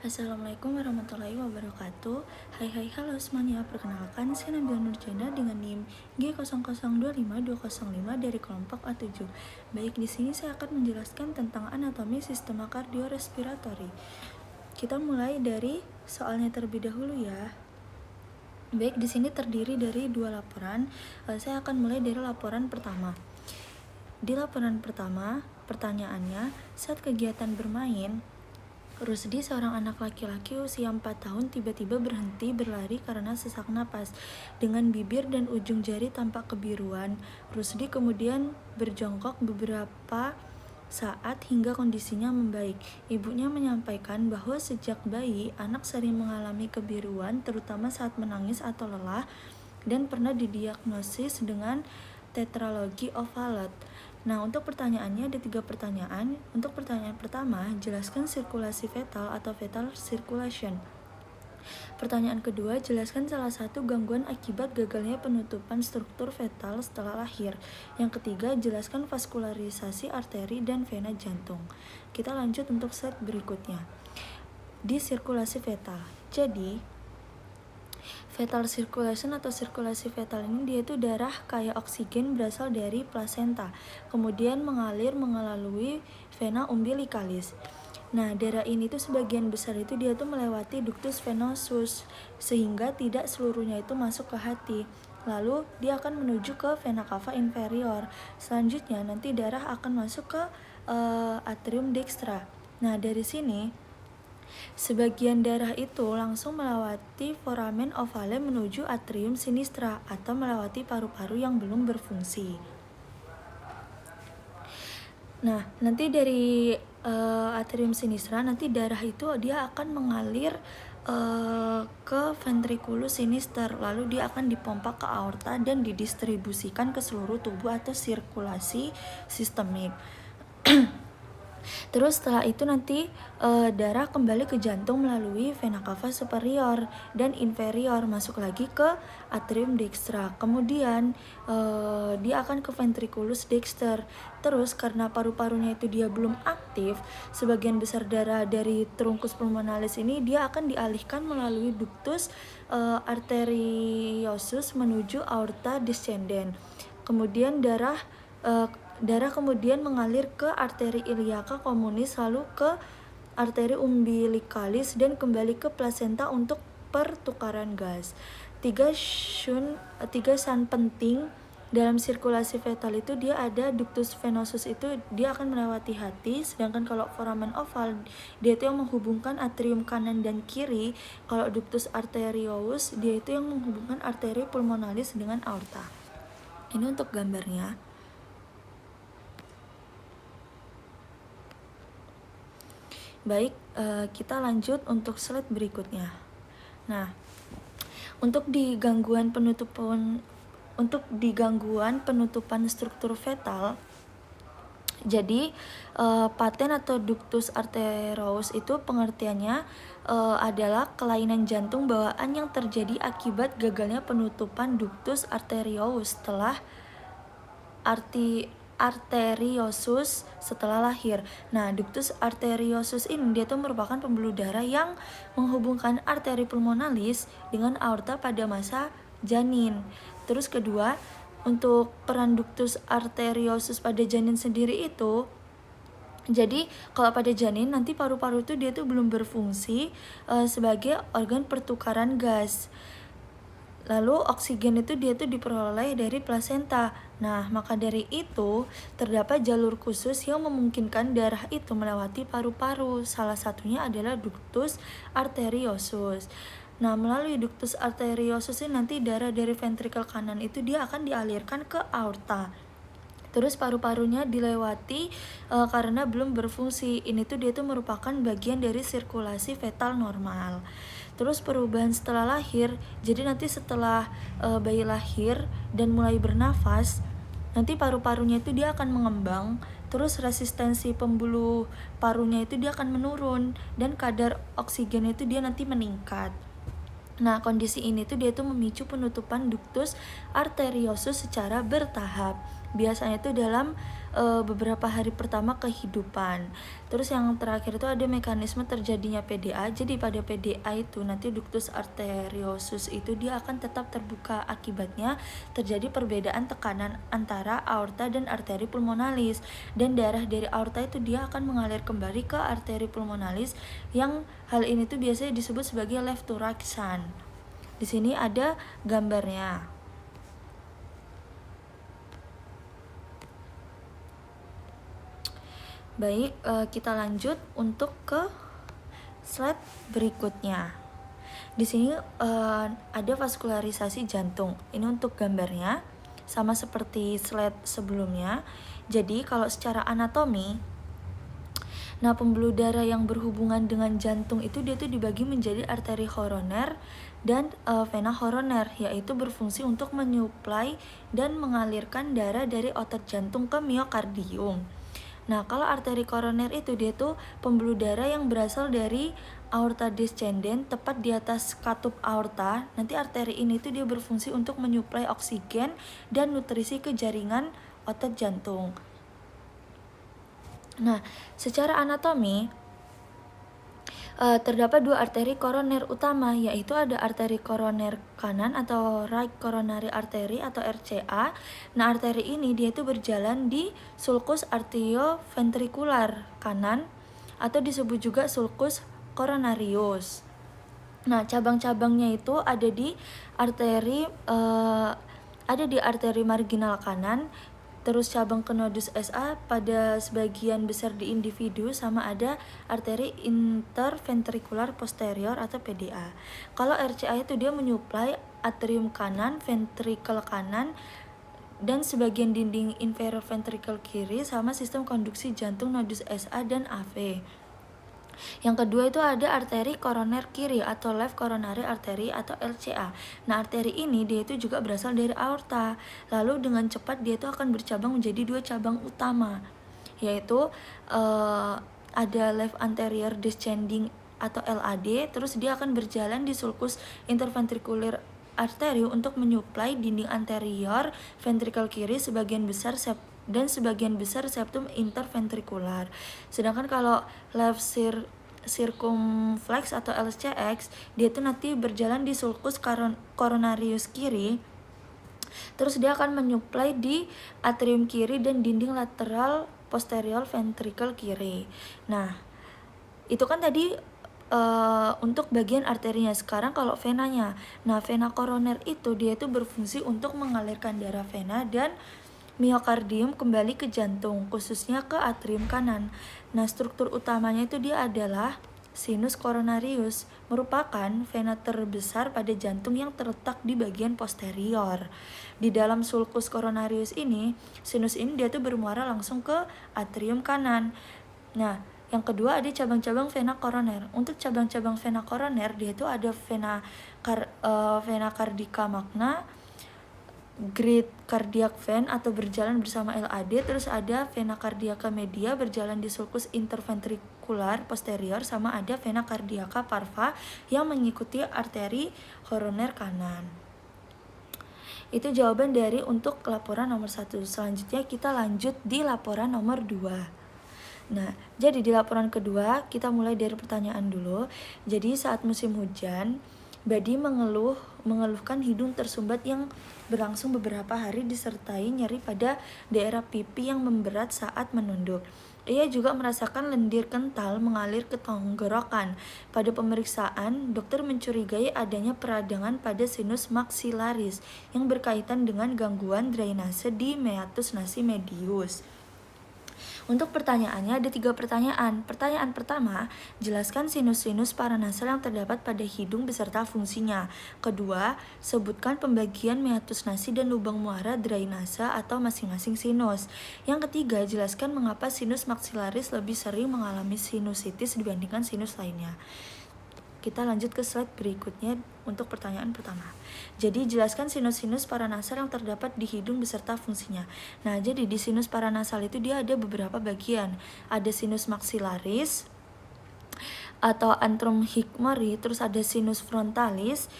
Assalamualaikum warahmatullahi wabarakatuh. Hai halo semuanya. Perkenalkan, saya Nabila Nurjana dengan NIM G0025205 dari kelompok A7. Baik, di sini saya akan menjelaskan tentang anatomi sistema kardiorespiratori. Kita mulai dari soalnya terlebih dahulu ya. Baik, di sini terdiri dari dua laporan. Saya akan mulai dari laporan pertama. Di laporan pertama, pertanyaannya, saat kegiatan bermain, Rusdi, seorang anak laki-laki usia 4 tahun, tiba-tiba berhenti berlari karena sesak napas. Dengan bibir dan ujung jari tampak kebiruan, Rusdi kemudian berjongkok beberapa saat hingga kondisinya membaik. Ibunya menyampaikan bahwa sejak bayi, anak sering mengalami kebiruan, terutama saat menangis atau lelah, dan pernah didiagnosis dengan tetralogy of Fallot. Nah, untuk pertanyaannya ada 3 pertanyaan. Untuk pertanyaan pertama, jelaskan sirkulasi fetal atau fetal circulation. Pertanyaan kedua, jelaskan salah satu gangguan akibat gagalnya penutupan struktur fetal setelah lahir. Yang ketiga, jelaskan vaskularisasi arteri dan vena jantung. Kita lanjut untuk slide berikutnya. Di sirkulasi fetal. Jadi, fetal circulation atau sirkulasi fetal ini dia itu darah kaya oksigen berasal dari plasenta, kemudian mengalir melalui vena umbilicalis. Nah, darah ini tuh sebagian besar itu dia tuh melewati ductus venosus sehingga tidak seluruhnya itu masuk ke hati. Lalu dia akan menuju ke vena cava inferior. Selanjutnya nanti darah akan masuk ke atrium dextra. Nah, dari sini sebagian darah itu langsung melewati foramen ovale menuju atrium sinistra atau melewati paru-paru yang belum berfungsi. Nah, nanti dari atrium sinistra, nanti darah itu dia akan mengalir ke ventriculus sinister, lalu dia akan dipompa ke aorta dan didistribusikan ke seluruh tubuh atau sirkulasi sistemik. Terus setelah itu nanti darah kembali ke jantung melalui vena cava superior dan inferior, masuk lagi ke atrium dextra. Kemudian dia akan ke ventriculus dexter. Terus karena paru-parunya itu dia belum aktif, sebagian besar darah dari trunkus pulmonalis ini dia akan dialihkan melalui ductus arteriosus menuju aorta descendens. Kemudian darah kemudian mengalir ke arteri iliaca communis, lalu ke arteri umbilicalis dan kembali ke plasenta untuk pertukaran gas. Tiga shunt penting dalam sirkulasi fetal itu dia ada ductus venosus, itu dia akan melewati hati, sedangkan kalau foramen oval dia itu yang menghubungkan atrium kanan dan kiri. Kalau ductus arteriosus dia itu yang menghubungkan arteri pulmonalis dengan aorta. Ini untuk gambarnya. Baik, kita lanjut untuk slide berikutnya. Nah, untuk di gangguan penutupan struktur fetal, jadi paten atau ductus arteriosus itu pengertiannya adalah kelainan jantung bawaan yang terjadi akibat gagalnya penutupan ductus arteriosus arteriosus setelah lahir. Nah, ductus arteriosus ini dia tuh merupakan pembuluh darah yang menghubungkan arteri pulmonalis dengan aorta pada masa janin. Terus kedua, untuk peran ductus arteriosus pada janin sendiri itu, jadi kalau pada janin nanti paru-paru itu dia tuh belum berfungsi sebagai organ pertukaran gas. Lalu oksigen itu dia tuh diperoleh dari plasenta. Nah, maka dari itu terdapat jalur khusus yang memungkinkan darah itu melewati paru-paru. Salah satunya adalah ductus arteriosus. Nah, melalui ductus arteriosus ini nanti darah dari ventrikel kanan itu dia akan dialirkan ke aorta. Terus paru-parunya dilewati karena belum berfungsi. Ini tuh dia tuh merupakan bagian dari sirkulasi fetal normal. Terus perubahan setelah lahir, jadi nanti setelah bayi lahir dan mulai bernafas, nanti paru-parunya itu dia akan mengembang, terus resistensi pembuluh parunya itu dia akan menurun dan kadar oksigen itu dia nanti meningkat. Nah, kondisi ini tuh dia tuh memicu penutupan ductus arteriosus secara bertahap. Biasanya itu dalam beberapa hari pertama kehidupan. Terus yang terakhir itu ada mekanisme terjadinya PDA. Jadi pada PDA itu nanti ductus arteriosus itu dia akan tetap terbuka, akibatnya terjadi perbedaan tekanan antara aorta dan arteri pulmonalis, dan darah dari aorta itu dia akan mengalir kembali ke arteri pulmonalis, yang hal ini tuh biasanya disebut sebagai left to right shunt. Di sini ada gambarnya. Baik, kita lanjut untuk ke slide berikutnya. Di sini ada vaskularisasi jantung. Ini untuk gambarnya, sama seperti slide sebelumnya. Jadi kalau secara anatomi, nah pembuluh darah yang berhubungan dengan jantung itu dia tuh dibagi menjadi arteri koroner dan vena koroner, yaitu berfungsi untuk menyuplai dan mengalirkan darah dari otot jantung ke miokardium. Nah, kalau arteri koroner itu dia tuh pembuluh darah yang berasal dari aorta descendens tepat di atas katup aorta. Nanti arteri ini tuh dia berfungsi untuk menyuplai oksigen dan nutrisi ke jaringan otot jantung. Nah, secara anatomi terdapat dua arteri koroner utama, yaitu ada arteri koroner kanan atau right coronary artery atau RCA. Nah, arteri ini dia itu berjalan di sulcus arterioventricular kanan atau disebut juga sulcus coronarius. Nah, cabang-cabangnya itu ada di arteri marginal kanan. Terus cabang ke nodus SA pada sebagian besar di individu, sama ada arteri interventricular posterior atau PDA. Kalau RCA itu dia menyuplai atrium kanan, ventrikel kanan, dan sebagian dinding inferior ventricle kiri, sama sistem konduksi jantung nodus SA dan AV. Yang kedua itu ada arteri koroner kiri atau left coronary artery atau LCA. Nah, arteri ini dia itu juga berasal dari aorta. Lalu dengan cepat dia itu akan bercabang menjadi dua cabang utama, yaitu ada left anterior descending atau LAD. Terus dia akan berjalan di sulcus interventricular artery untuk menyuplai dinding anterior ventricle kiri sebagian besar dan sebagian besar septum interventricular. Sedangkan kalau left circumflex atau LCX dia itu nanti berjalan di sulcus coronarius kiri. Terus dia akan menyuplai di atrium kiri dan dinding lateral posterior ventricle kiri. Nah, itu kan tadi untuk bagian arterinya. Sekarang kalau venanya, nah vena koroner itu dia itu berfungsi untuk mengalirkan darah vena dan miokardium kembali ke jantung, khususnya ke atrium kanan. Nah, struktur utamanya itu dia adalah sinus coronarius, merupakan vena terbesar pada jantung yang terletak di bagian posterior. Di dalam sulcus coronarius ini, sinus ini dia tuh bermuara langsung ke atrium kanan. Nah, yang kedua ada cabang-cabang vena koroner. Untuk cabang-cabang vena koroner dia itu ada vena cardiaca magna, great cardiac vein atau berjalan bersama LAD. Terus ada vena cardiaca media berjalan di sulcus interventricular posterior, sama ada vena cardiaca parva yang mengikuti arteri koroner kanan. Itu jawaban dari untuk laporan nomor 1. Selanjutnya kita lanjut di laporan nomor 2. Nah, jadi di laporan kedua kita mulai dari pertanyaan dulu. Jadi saat musim hujan, Badi mengeluhkan hidung tersumbat yang berlangsung beberapa hari disertai nyeri pada daerah pipi yang memberat saat menunduk. Ia juga merasakan lendir kental mengalir ke tenggorokan. Pada pemeriksaan, dokter mencurigai adanya peradangan pada sinus maxillaris yang berkaitan dengan gangguan drainase di meatus nasi medius. Untuk pertanyaannya ada 3 pertanyaan. Pertanyaan pertama, jelaskan sinus-sinus paranasal yang terdapat pada hidung beserta fungsinya. Kedua, sebutkan pembagian meatus nasi dan lubang muara drainase atau masing-masing sinus. Yang ketiga, jelaskan mengapa sinus maxillaris lebih sering mengalami sinusitis dibandingkan sinus lainnya. Kita lanjut ke slide berikutnya untuk pertanyaan pertama. Jadi jelaskan sinus-sinus paranasal yang terdapat di hidung beserta fungsinya. Nah, jadi di sinus paranasal itu dia ada beberapa bagian. Ada sinus maxillaris atau antrum hikmeri, terus ada sinus frontalis,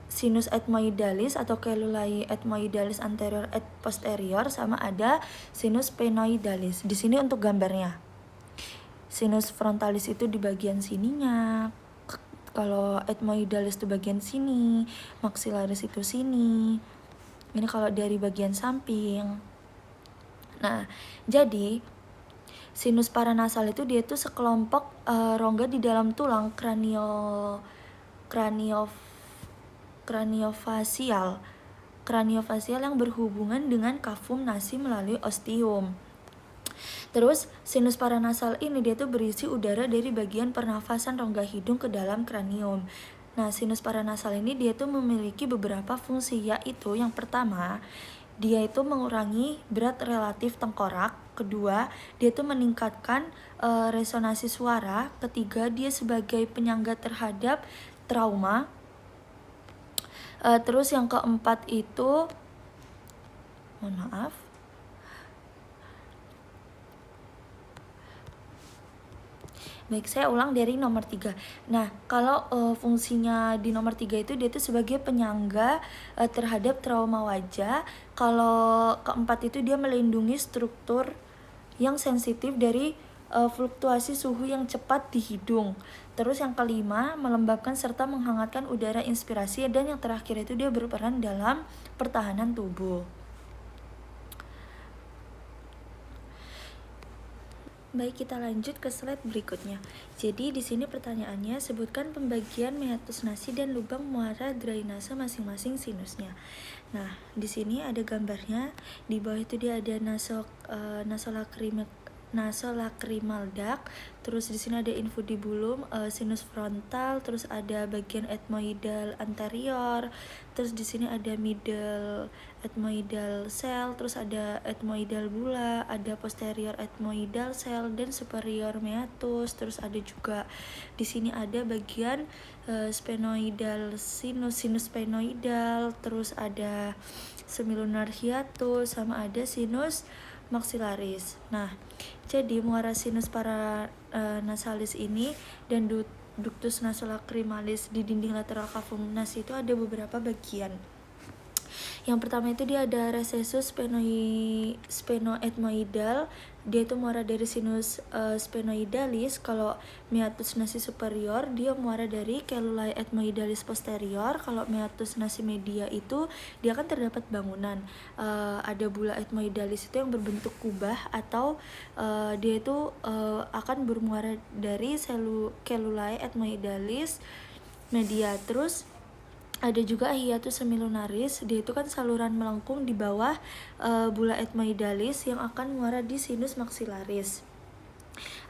sinus ethmoidalis atau kelulai ethmoidalis anterior et posterior, sama ada sinus sphenoidalis. Di sini untuk gambarnya, sinus frontalis itu di bagian sininya, kalau ethmoidalis itu bagian sini, maxillaris itu sini. Ini kalau dari bagian samping. Nah, jadi sinus paranasal itu dia tuh sekelompok rongga di dalam tulang kraniofasial yang berhubungan dengan kafum nasi melalui ostium. Terus sinus paranasal ini dia tuh berisi udara dari bagian pernafasan rongga hidung ke dalam kranium. Nah, sinus paranasal ini dia tuh memiliki beberapa fungsi, yaitu yang pertama, dia itu mengurangi berat relatif tengkorak. Kedua, dia tuh meningkatkan resonansi suara. Ketiga, dia sebagai penyangga terhadap trauma. Terus yang keempat itu, mohon maaf, baik, saya ulang dari nomor 3. Nah, kalau fungsinya di nomor 3 itu dia tuh sebagai penyangga terhadap trauma wajah. Kalau keempat itu dia melindungi struktur yang sensitif dari fluktuasi suhu yang cepat di hidung. Terus yang kelima, melembabkan serta menghangatkan udara inspirasi. Dan yang terakhir itu dia berperan dalam pertahanan tubuh. Baik, kita lanjut ke slide berikutnya. Jadi di sini pertanyaannya, sebutkan pembagian meatus nasi dan lubang muara drainase masing-masing sinusnya. Nah, di sini ada gambarnya. Di bawah itu dia ada nasolacrimal duct, terus di sini ada infundibulum, sinus frontal, terus ada bagian ethmoidal anterior, terus di sini ada middle ethmoidal cell, terus ada ethmoidal bula, ada posterior ethmoidal cell dan superior meatus, terus ada juga di sini ada bagian sphenoidal sinus sphenoidal, terus ada semilunar hiatus, sama ada sinus maxillaris. Nah, jadi muara sinus paranasalis ini dan ductus nasolacrimalis di dinding lateral kafum nasi itu ada beberapa bagian. Yang pertama itu dia ada recessus sphenoethmoidal, dia itu muara dari sinus sphenoidalis. Kalau meatus nasi superior dia muara dari kelulai ethmoidalis posterior. Kalau meatus nasi media itu dia kan terdapat bangunan, ada bula ethmoidalis itu yang berbentuk kubah, atau dia itu akan bermuara dari kelulai ethmoidalis media. Terus ada juga hiatus semilunaris, dia itu kan saluran melengkung di bawah bula ethmoidalis yang akan muara di sinus maxillaris.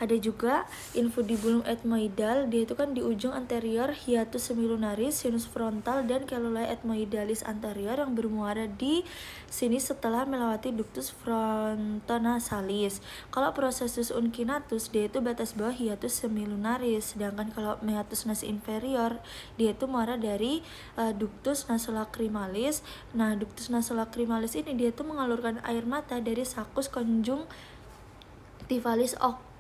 Ada juga infundibulum ethmoidal, dia itu kan di ujung anterior hiatus semilunaris, sinus frontal, dan kelulai ethmoidalis anterior yang bermuara di sini setelah melewati ductus frontonasalis. Kalau processus uncinatus, dia itu batas bawah hiatus semilunaris. Sedangkan kalau meatus nasi inferior, dia itu muara dari ductus nasolacrimalis. Nah, ductus nasolacrimalis ini dia itu mengalurkan air mata dari saccus conjunctivalis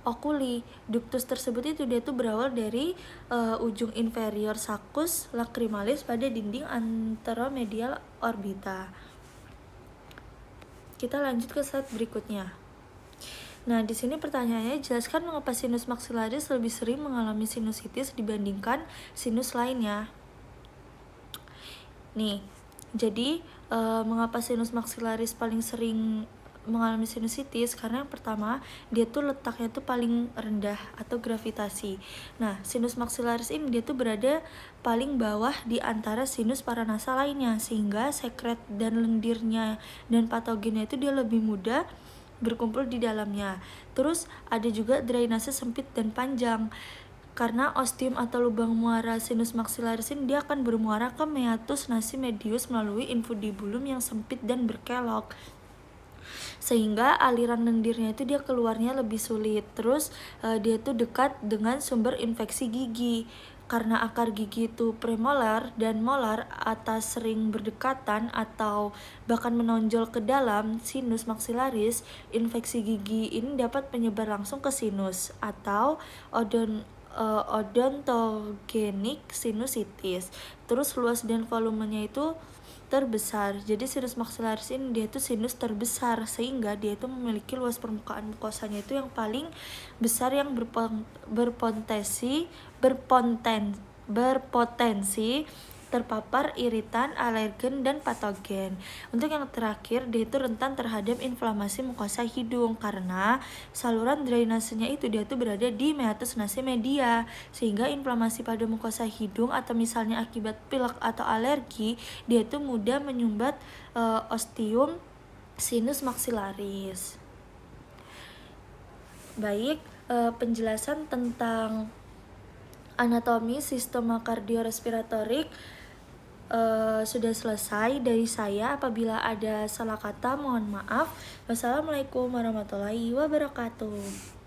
oculi. Ductus tersebut itu dia tuh berawal dari ujung inferior saccus lacrimalis pada dinding anteromedial orbita. Kita lanjut ke slide berikutnya. Nah, di sini pertanyaannya, jelaskan mengapa sinus maxillaris lebih sering mengalami sinusitis dibandingkan sinus lainnya. Nih, jadi mengapa sinus maxillaris paling sering mengalami sinusitis? Karena yang pertama, dia tuh letaknya tuh paling rendah atau gravitasi. Nah, sinus maxillaris ini dia tuh berada paling bawah di antara sinus paranasal lainnya, sehingga sekret dan lendirnya dan patogennya itu dia lebih mudah berkumpul di dalamnya. Terus ada juga drainase sempit dan panjang. Karena ostium atau lubang muara sinus maxillaris ini dia akan bermuara ke meatus nasi medius melalui infundibulum yang sempit dan berkelok, sehingga aliran lendirnya itu dia keluarnya lebih sulit. Terus dia tuh dekat dengan sumber infeksi gigi. Karena akar gigi itu premolar dan molar atas sering berdekatan atau bahkan menonjol ke dalam sinus maxillaris, infeksi gigi ini dapat menyebar langsung ke sinus atau odontogenic sinusitis. Terus luas dan volumenya itu terbesar. Jadi sinus maxillaris ini dia itu sinus terbesar, sehingga dia itu memiliki luas permukaan mukosanya itu yang paling besar, yang berpotensi terpapar iritan, alergen, dan patogen. Untuk yang terakhir, dia itu rentan terhadap inflamasi mukosa hidung karena saluran drainasenya itu dia tuh berada di meatus nasi media, sehingga inflamasi pada mukosa hidung atau misalnya akibat pilek atau alergi, dia itu mudah menyumbat ostium sinus maxillaris. Baik, penjelasan tentang anatomi sistema kardiorespiratorik sudah selesai dari saya. Apabila ada salah kata, mohon maaf. Wassalamualaikum warahmatullahi wabarakatuh.